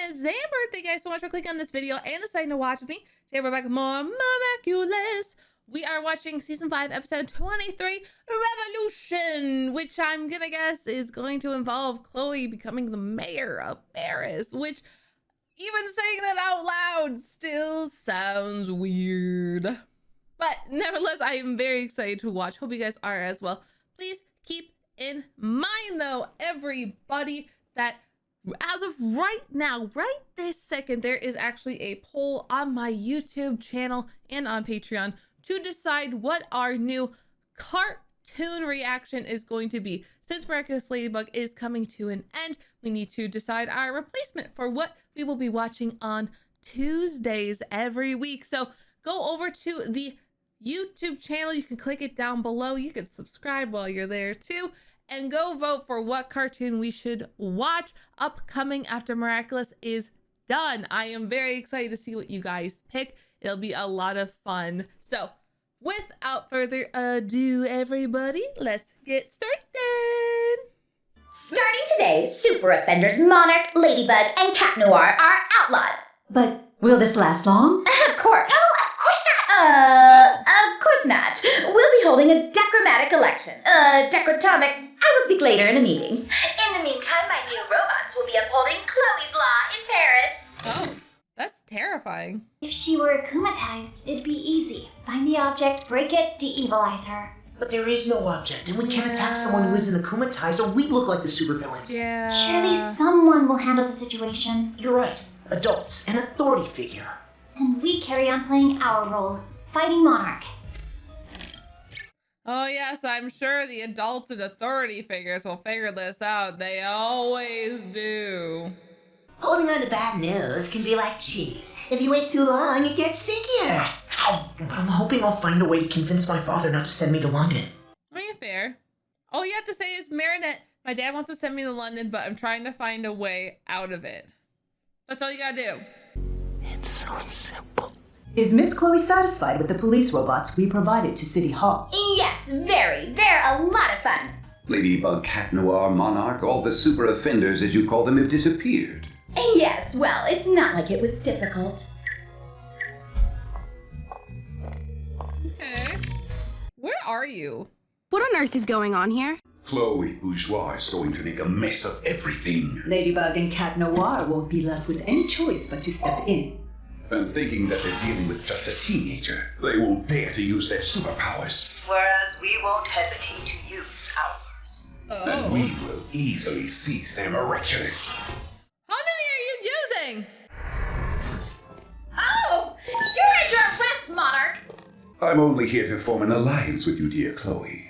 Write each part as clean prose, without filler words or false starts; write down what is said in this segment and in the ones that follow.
is Zamber. Thank you guys so much for clicking on this video and deciding to watch with me. Today we're back with more Miraculous. We are watching season 5, episode 23, Revolution, which I'm gonna guess is going to involve Chloé becoming the mayor of Paris, which even saying that out loud still sounds weird. But nevertheless, I am very excited to watch. Hope you guys are as well. Please keep in mind though, everybody, that as of right now, right this second, there is actually a poll on my YouTube channel and on Patreon to decide what our new cartoon reaction is going to be. Since Miraculous Ladybug is coming to an end, we need to decide our replacement for what we will be watching on Tuesdays every week. So go over to the YouTube channel. You can click it down below. You can subscribe while you're there too. And go vote for what cartoon we should watch upcoming after Miraculous is done. I am very excited to see what you guys pick. It'll be a lot of fun. So without further ado, everybody, let's get started. Starting today, super offenders Monarch, Ladybug, and Cat Noir are outlawed. But will this last long? Of course. Oh, of course not. Of course not. We'll be holding a decromatic election. Decrotomic. I will speak later in a meeting. In the meantime, my new robots will be upholding Chloé's law in Paris. Oh, that's terrifying. If she were akumatized, it'd be easy. Find the object, break it, de-evilize her. But there is no object, and we can't attack someone who isn't akumatized, or we'd look like the supervillains. Yeah. Surely someone will handle the situation. You're right. Adults, an authority figure. And we carry on playing our role, fighting Monarch. Oh yes, I'm sure the adults and authority figures will figure this out. They always do. Holding on to bad news can be like cheese. If you wait too long, it gets stickier. I'm hoping I'll find a way to convince my father not to send me to London. Are you fair? All you have to say is, Marinette, my dad wants to send me to London, but I'm trying to find a way out of it. That's all you gotta do. It's so simple. Is Miss Chloé satisfied with the police robots we provided to City Hall? Yes, very. They're a lot of fun. Ladybug, Cat Noir, Monarch, all the super offenders, as you call them, have disappeared. Yes, well, it's not like it was difficult. Okay. Where are you? What on earth is going on here? Chloé Bourgeois is going to make a mess of everything. Ladybug and Cat Noir won't be left with any choice but to step in. And thinking that they're dealing with just a teenager, they won't dare to use their superpowers. Whereas we won't hesitate to use ours. And we will easily seize their miraculous. How many are you using? Oh, you're under arrest, Monarch. I'm only here to form an alliance with you, dear Chloé.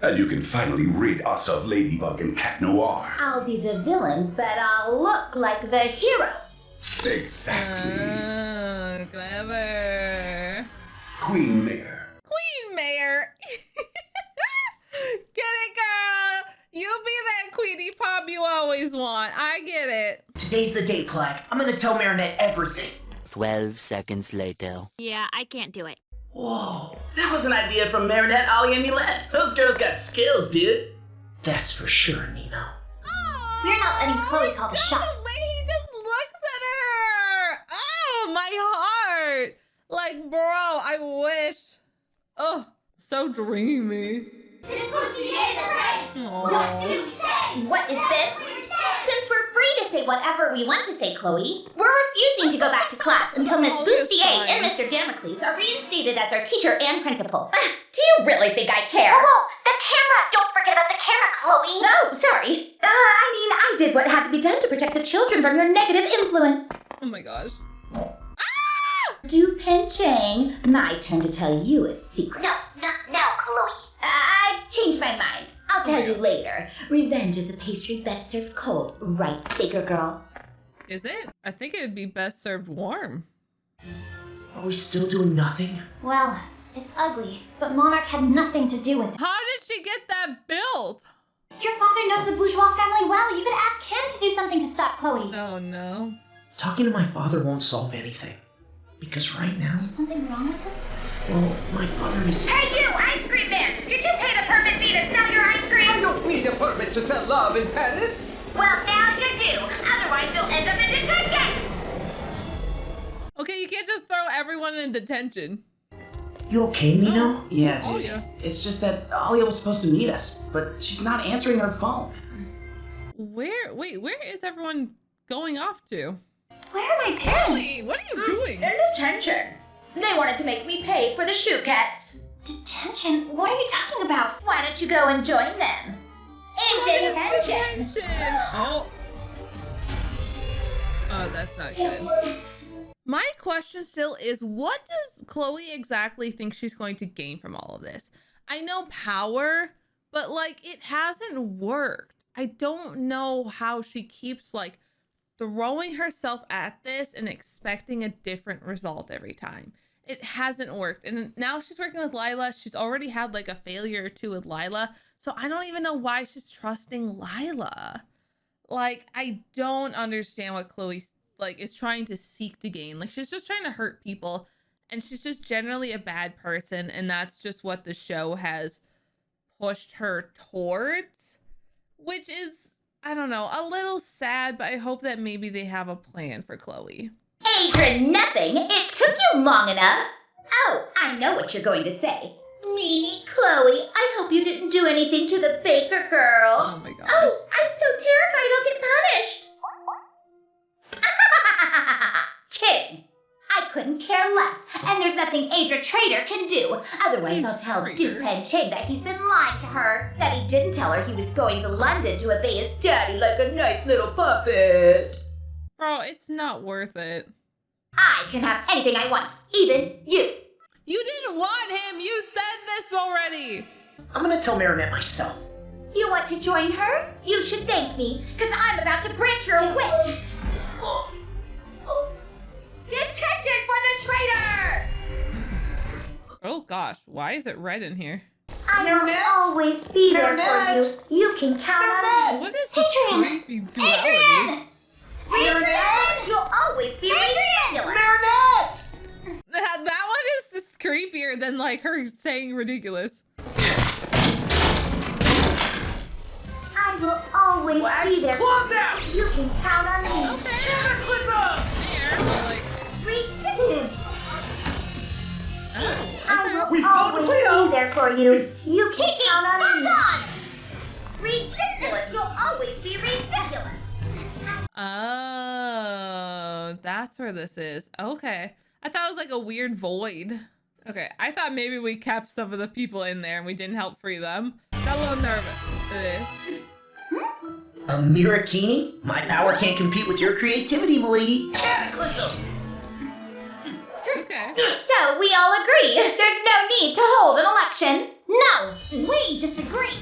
And you can finally rid us of Ladybug and Cat Noir. I'll be the villain, but I'll look like the hero. Exactly. Clever. Queen Mare. Queen Mare. Get it, girl. You be that Queenie Pop you always want. I get it. Today's the day, Plague. I'm gonna tell Marinette everything. 12 seconds later. Yeah, I can't do it. Whoa. This was an idea from Marinette, Ollie, and Milette. Those girls got skills, dude. That's for sure, Nina. We're not letting Chloé call the shots. The way he just looks at her. Oh, my heart. Like, bro, I wish. Oh, so dreamy. What is this? Since we're free to say whatever we want to say, Chloé, we're refusing to go back to class until Miss Bustier and Mr. Damocles are reinstated as our teacher and principal. Do you really think I care? Whoa, the camera! Don't forget about the camera, Chloé! No, sorry. I did what had to be done to protect the children from your negative influence. Oh my gosh. Du Penchang, my turn to tell you a secret. No, not now, Chloé. I've changed my mind. I'll tell you later. Revenge is a pastry best served cold, right, Baker girl? Is it? I think it would be best served warm. Are we still doing nothing? Well, it's ugly, but Monarch had nothing to do with it. How did she get that built? Your father knows the bourgeois family well. You could ask him to do something to stop Chloé. Oh no. Talking to my father won't solve anything. Because right now, Is something wrong with him? well, my father is... Hey you, ice cream man! Did you pay the permit fee to sell your ice cream? I don't need a permit to sell love in Paris. Well, now you do. Otherwise you'll end up in detention. everyone in detention. You okay, Nino? Yeah, dude. Oh, yeah. It's just that Alia was supposed to meet us, but she's not answering her phone. Where is everyone going off to? Where are my parents? Chloe, what are you doing? In detention. They wanted to make me pay for the shoe cats. Detention? What are you talking about? Why don't you go and join them? In detention. Oh, that's not good. My question still is, what does Chloe exactly think she's going to gain from all of this? I know power, but like it hasn't worked. I don't know how she keeps like throwing herself at this and expecting a different result every time. It hasn't worked. And now she's working with Lila. She's already had like a failure or two with Lila. So I don't even know why she's trusting Lila. Like, I don't understand what Chloe like is trying to seek to gain. Like, she's just trying to hurt people, and she's just generally a bad person, and that's just what the show has pushed her towards, which is, I don't know, a little sad, but I hope that maybe they have a plan for Chloe. Adrien, nothing. It took you long enough. Oh, I know what you're going to say. Meanie Chloe, I hope you didn't do anything to the baker girl. Oh my god. Oh, I'm so terrified I'll get punished. Kidding. I couldn't care less, and there's nothing Adrien Trader can do. Otherwise, I'll tell Duke Penchang that he's been lying to her, that he didn't tell her he was going to London to obey his daddy like a nice little puppet. Bro, it's not worth it. I can have anything I want, even you. You didn't want him. You said this already. I'm gonna tell Marinette myself. You want to join her? You should thank me, because I'm about to grant your wish. Detention for the traitor! Oh gosh, why is it red in here? I will always be there for you. You can count on me. What is this creepy duality? Adrien! Marinette! You'll always be ridiculous. Marinette! That one is just creepier than like her saying ridiculous. I will always be there. Close out! You can count on me. Cataclysm! Ridiculous. Oh, I We will found a always way be there for you. You can count on me. Ridiculous! You'll always be ridiculous. oh, that's where this is. Okay. I thought it was like a weird void. Okay, I thought maybe we kept some of the people in there and we didn't help free them. Got a little nervous. A Mirakini? My power can't compete with your creativity, m'lady. Cataclysm! Okay. So we all agree there's no need to hold an election. No, we disagree.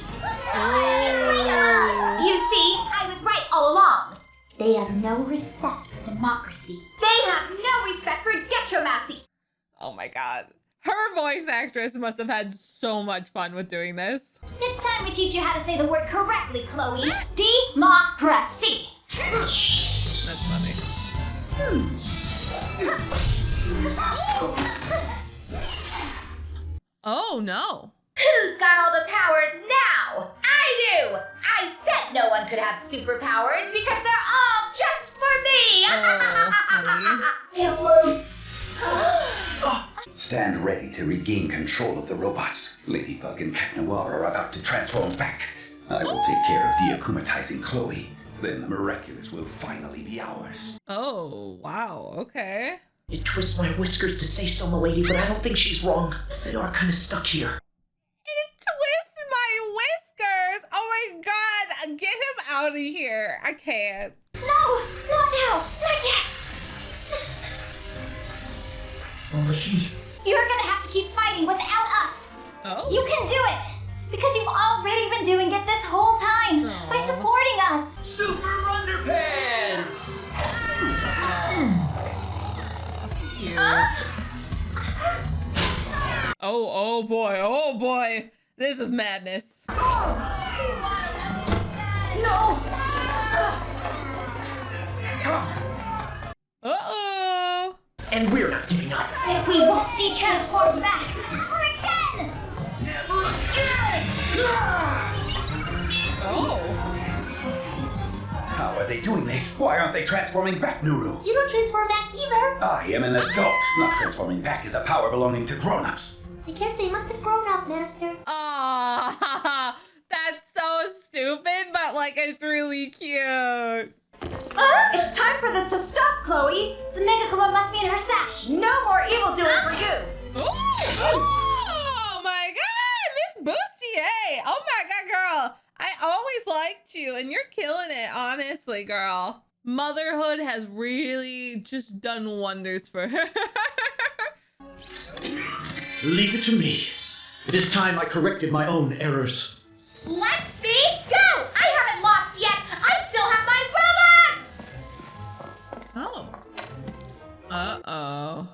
You see, I was right all along. They have no respect for democracy. They have no respect for detromacy. Oh my god. Her voice actress must have had so much fun with doing this. It's time we teach you how to say the word correctly, Chloe. Democracy. That's funny. Oh no. Who's got all the powers now? I do! I said no one could have superpowers because they're all just for me! Oh, Stand ready to regain control of the robots. Ladybug and Cat Noir are about to transform back. I will take care of deakumatizing Chloe. Then the miraculous will finally be ours. Oh, wow. Okay. It twists my whiskers to say so, m'lady, but I don't think she's wrong. We are kind of stuck here. It twists my whiskers. Oh my god. Get him out of here. I can't. No, not now, not yet. M'lady. You're gonna have to keep fighting without us. Oh. You can do it. Because you've already been doing it this whole time. By supporting us. Super Underpants! Cute. Oh boy. Oh boy. This is madness. Uh-oh. And we're not giving up. We won't de-transform back. Never again. Never again! Oh. How are they doing goodness, why aren't they transforming back, Nuru? You don't transform back either. I am an adult. Not transforming back is a power belonging to grown-ups. I guess they must have grown up, Master. Aww, that's so stupid, but like it's really cute. It's time for this to stop, Chloe. The Mega Coma must be in her sash. No more evil doing for you. Oh my god, Miss Bustier. Oh my god, girl. I always liked you and you're killing it, honestly, girl. Motherhood has really just done wonders for her. Leave it to me. It is time I corrected my own errors. Let me go! I haven't lost yet! I still have my robots! Oh. Uh-oh.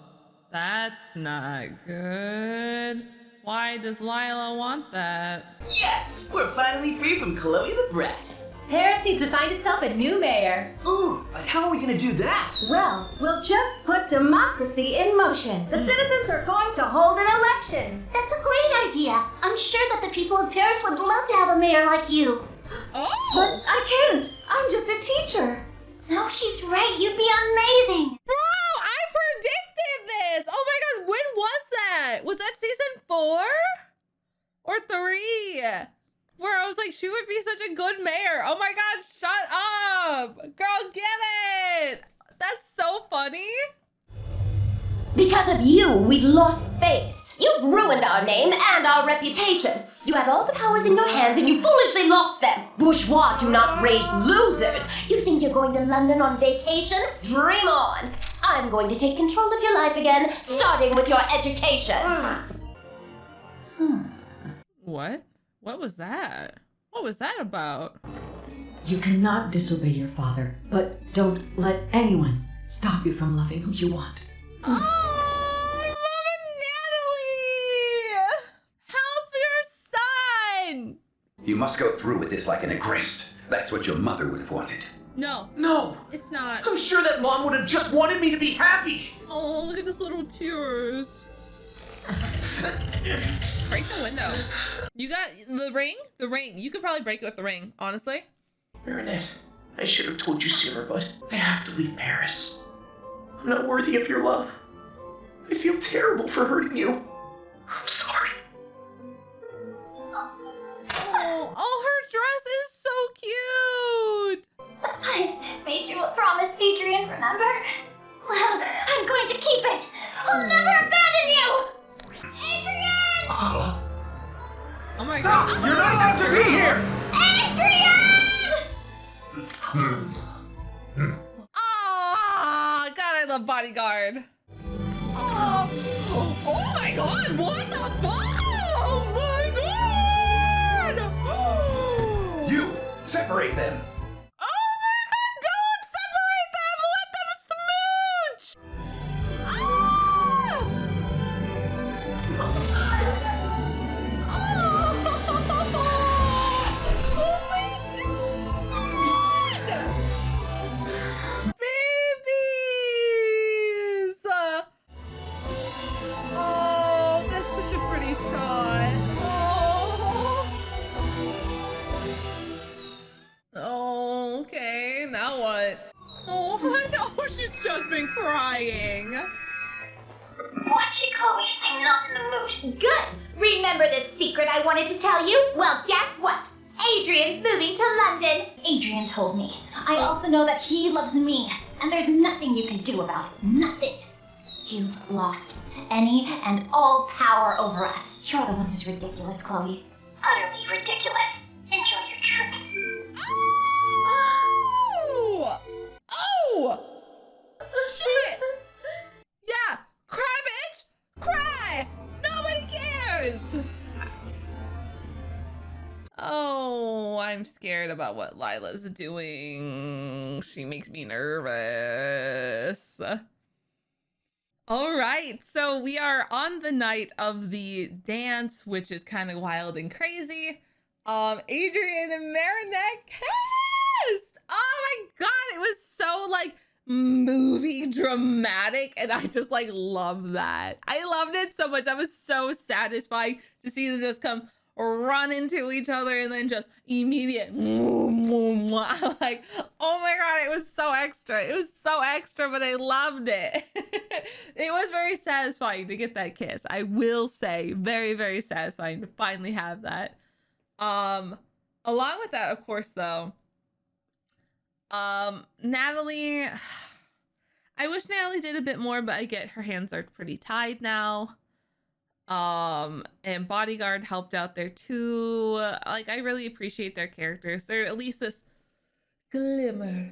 That's not good. Why does Lila want that? Yes! We're finally free from Chloé the Brat. Paris needs to find itself a new mayor. Ooh, but how are we gonna do that? Well, we'll just put democracy in motion. The citizens are going to hold an election. That's a great idea. I'm sure that the people of Paris would love to have a mayor like you. Oh! But I can't. I'm just a teacher. No, she's right. You'd be amazing. Bro, I predicted this! Oh my god, when was that? Was that season 4? Or 3? Where I was like, she would be such a good mayor. Oh my god, shut up! Girl, get it! That's so funny. Because of you, we've lost face. You've ruined our name and our reputation. You had all the powers in your hands and you foolishly lost them. Bourgeois do not raise losers. You think you're going to London on vacation? Dream on. I'm going to take control of your life again, starting with your education. What? What was that? What was that about? You cannot disobey your father, but don't let anyone stop you from loving who you want. Oh, Mama Natalie! Help your son! You must go through with this like an egress. That's what your mother would have wanted. No. No! It's not. I'm sure that mom would have just wanted me to be happy! Oh, look at those little tears. Break the window. You got the ring? The ring. You could probably break it with the ring, honestly. Marinette, I should have told you sooner, but I have to leave Paris. I'm not worthy of your love. I feel terrible for hurting you. I'm sorry. Oh, her dress is so cute. I made you a promise, Adrien, remember? Well, I'm going to keep it. I'll never abandon you. Adrien! Oh my Stop! god. You're not allowed to be here! Adrien! Oh, God, I love Bodyguard. Oh, oh my god, what the fuck? Oh my god! You! Separate them! Oh my god, don't separate them! Let them smooch! Ah! Oh my god! Babies! Oh, that's such a pretty shot. Oh, okay, now what? Oh, oh, she's just been crying. Watch it, Chloe. I'm not in the mood. Good. Remember this secret I wanted to tell you? Well, guess what? Adrien's moving to London. Adrien told me. I also know that he loves me, and there's nothing you can do about it. Nothing. You've lost any and all power over us. You're the one who's ridiculous, Chloe. Utterly ridiculous. Enjoy your trip. Oh! Oh! Shit! Yeah! Cry, bitch! Cry! Nobody cares! Oh, I'm scared about what Lila's doing. She makes me nervous. All right, so we are on the night of the dance, which is kind of wild and crazy. Adrien and Marinette kissed! Oh my god, it was so like movie dramatic, and I just like love that. I loved it so much. That was so satisfying to see them just come run into each other and then just immediate like, oh my god, it was so extra. It was so extra, but I loved it. It was very satisfying to get that kiss. I will say, very, very satisfying to finally have that. Along with that, of course, though, Natalie, I wish Natalie did a bit more, but I get her hands are pretty tied now. And Bodyguard helped out there too. Like, I really appreciate their characters. They're at least this glimmer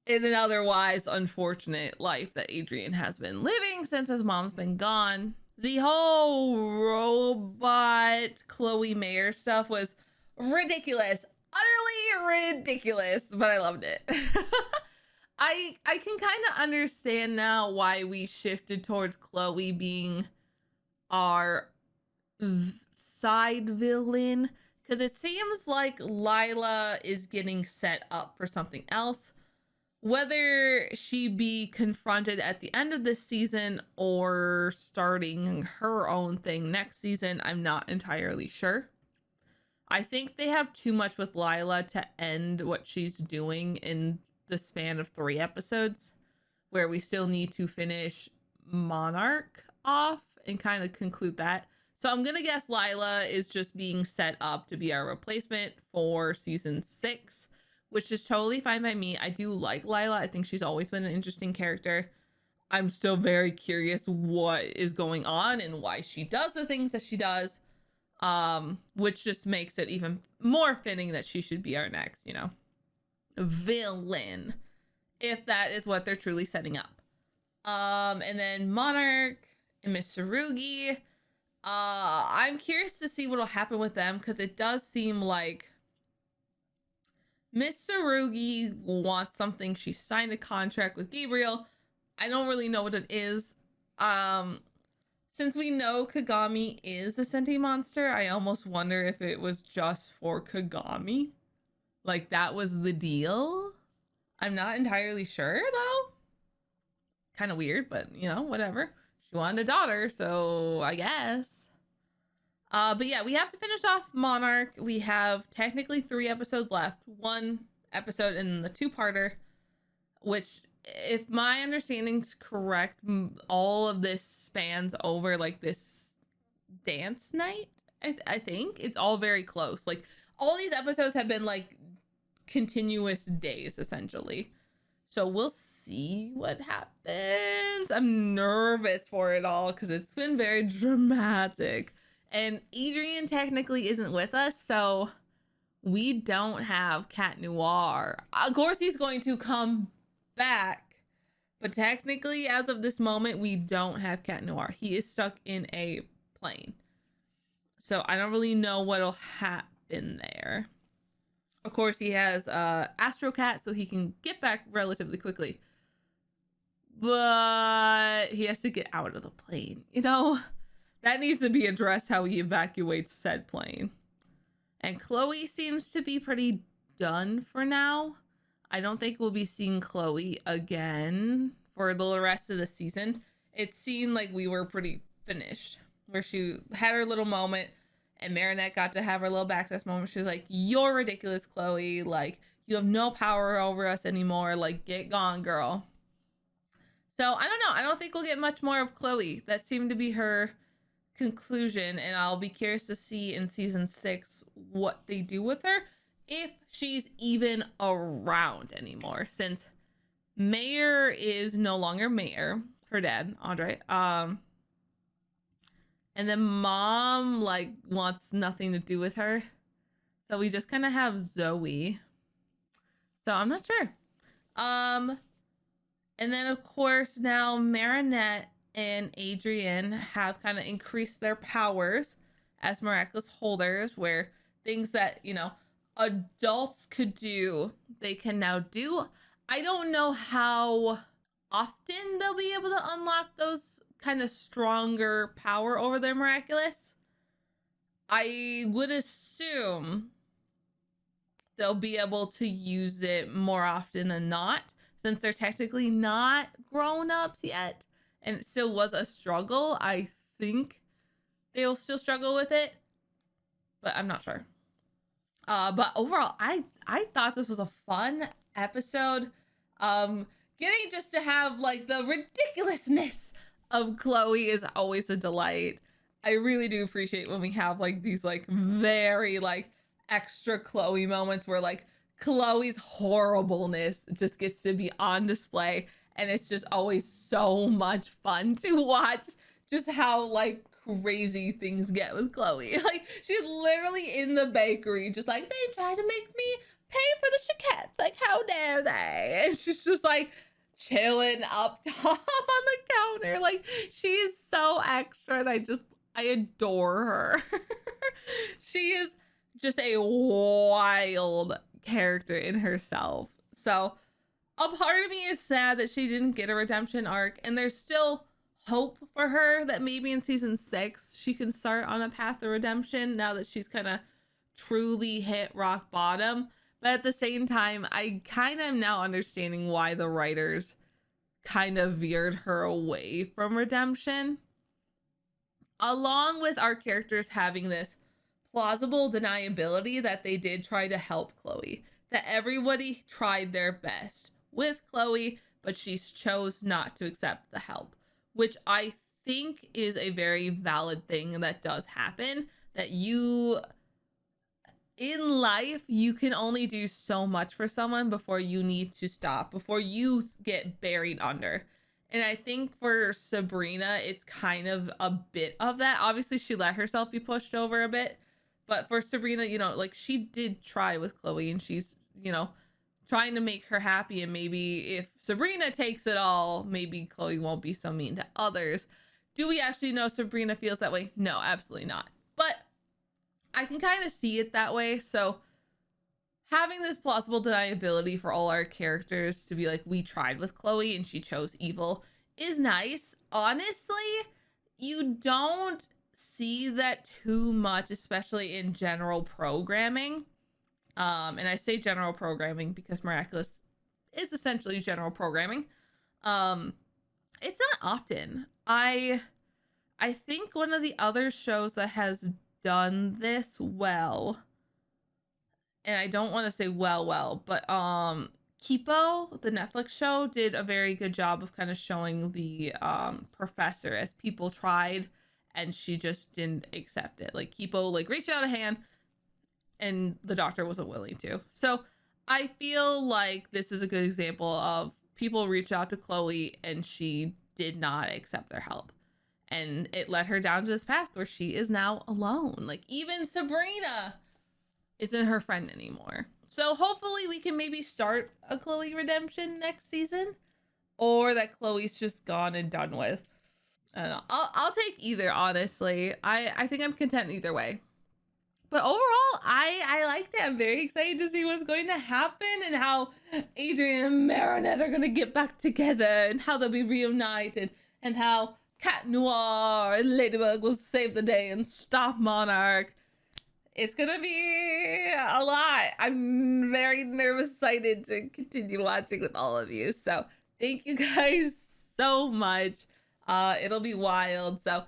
in an otherwise unfortunate life that Adrien has been living since his mom's been gone. The whole robot Chloe Mayer stuff was ridiculous, utterly ridiculous, but I loved it. I can kind of understand now why we shifted towards Chloe being our side villain, because it seems like Lila is getting set up for something else. Whether she be confronted at the end of this season or starting her own thing next season, I'm not entirely sure. I think they have too much with Lila to end what she's doing in the span of 3 episodes, where we still need to finish Monarch off and kind of conclude that. So I'm gonna guess Lila is just being set up to be our replacement for season 6, which is totally fine by me. I do like Lila. I think she's always been an interesting character. I'm still very curious what is going on and why she does the things that she does, which just makes it even more fitting that she should be our next, villain, if that is what they're truly setting up. And then Monarch and Miss Tsurugi. I'm curious to see what'll happen with them, because it does seem like Miss Tsurugi wants something. She signed a contract with Gabriel. I don't really know what it is. Since we know Kagami is a sentient monster, I almost wonder if it was just for Kagami. Like, that was the deal. I'm not entirely sure, though. Kind of weird, but, whatever. She wanted a daughter, so I guess. But yeah, we have to finish off Monarch. We have technically 3 episodes left. 1 episode in the 2-parter, which, if my understanding's correct, all of this spans over, like, this dance night. I think it's all very close. Like, all these episodes have been, like, continuous days, essentially. So we'll see what happens. I'm nervous for it all because it's been very dramatic. And Adrien technically isn't with us, so we don't have Cat Noir. Of course, he's going to come back, but technically, as of this moment, we don't have Cat Noir. He is stuck in a plane. So I don't really know what'll happen there. Of course, he has Astro Cat, so he can get back relatively quickly. But he has to get out of the plane. That needs to be addressed, how he evacuates said plane. And Chloe seems to be pretty done for now. I don't think we'll be seeing Chloe again for the rest of the season. It seemed like we were pretty finished, where she had her little moment. And Marinette got to have her little backseat moment. She was like, "You're ridiculous, Chloe. Like, you have no power over us anymore. Like, get gone, girl." So, I don't know. I don't think we'll get much more of Chloe. That seemed to be her conclusion. And I'll be curious to see in season 6 what they do with her. If she's even around anymore. Since Mayor is no longer Mayor. Her dad, Andre. And then Mom, like, wants nothing to do with her. So we just kind of have Zoe. So I'm not sure. And then, of course, now Marinette and Adrien have kind of increased their powers as miraculous holders, where things that, adults could do, they can now do. I don't know how often they'll be able to unlock those kind of stronger power over their miraculous. I would assume they'll be able to use it more often than not, since they're technically not grown-ups yet and it still was a struggle. I think they'll still struggle with it, but I'm not sure. But overall, I thought this was a fun episode. Getting just to have like the ridiculousness of Chloé is always a delight. I really do appreciate when we have like these like very like extra Chloé moments where like Chloé's horribleness just gets to be on display, and it's just always so much fun to watch just how like crazy things get with Chloé. Like she's literally in the bakery just like, they try to make me pay for the chiquettes, like how dare they? And she's just like chilling up top on the counter. Like she is so extra, and I adore her. She is just a wild character in herself. So a part of me is sad that she didn't get a redemption arc, and there's still hope for her that maybe in season 6 she can start on a path of redemption now that she's kind of truly hit rock bottom. But at the same time, I kind of am now understanding why the writers kind of veered her away from redemption, along with our characters having this plausible deniability that they did try to help Chloé, that everybody tried their best with Chloé, but she chose not to accept the help, which I think is a very valid thing that does happen, that you, in life, you can only do so much for someone before you need to stop, before you get buried under. And I think for Sabrina, it's kind of a bit of that. Obviously, she let herself be pushed over a bit. But for Sabrina, you know, like she did try with Chloé, and she's, you know, trying to make her happy. And maybe if Sabrina takes it all, maybe Chloé won't be so mean to others. Do we actually know Sabrina feels that way? No, absolutely not. But I can kind of see it that way. So having this plausible deniability for all our characters to be like, we tried with Chloé and she chose evil is nice. Honestly, you don't see that too much, especially in general programming. And I say general programming because Miraculous is essentially general programming. It's not often. I think one of the other shows that has done this well, and I don't want to say well, but Kipo, the Netflix show, did a very good job of kind of showing the professor as people tried and she just didn't accept it. Like Kipo like reached out a hand and the doctor wasn't willing to. So I feel like this is a good example of people reached out to Chloé and she did not accept their help. And it led her down to this path where she is now alone. Like even Sabrina isn't her friend anymore. So hopefully we can maybe start a Chloé redemption next season, or that Chloé's just gone and done with. I don't know. I'll take either, honestly. I think I'm content either way. But overall, I liked it. I'm very excited to see what's going to happen and how Adrien and Marinette are going to get back together and how they'll be reunited and how Cat Noir and Ladybug will save the day and stop Monarch. It's going to be a lot. I'm very nervous, excited to continue watching with all of you. So thank you guys so much. It'll be wild. So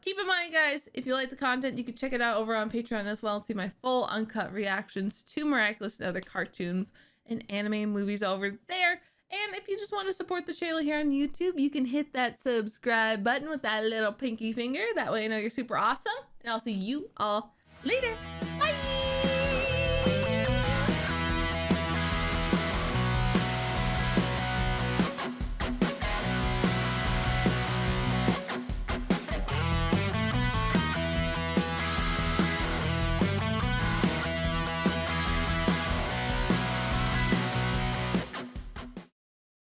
keep in mind, guys, if you like the content, you can check it out over on Patreon as well and see my full uncut reactions to Miraculous and other cartoons and anime movies over there. And if you just want to support the channel here on YouTube, you can hit that subscribe button with that little pinky finger. That way I know you're super awesome. And I'll see you all later.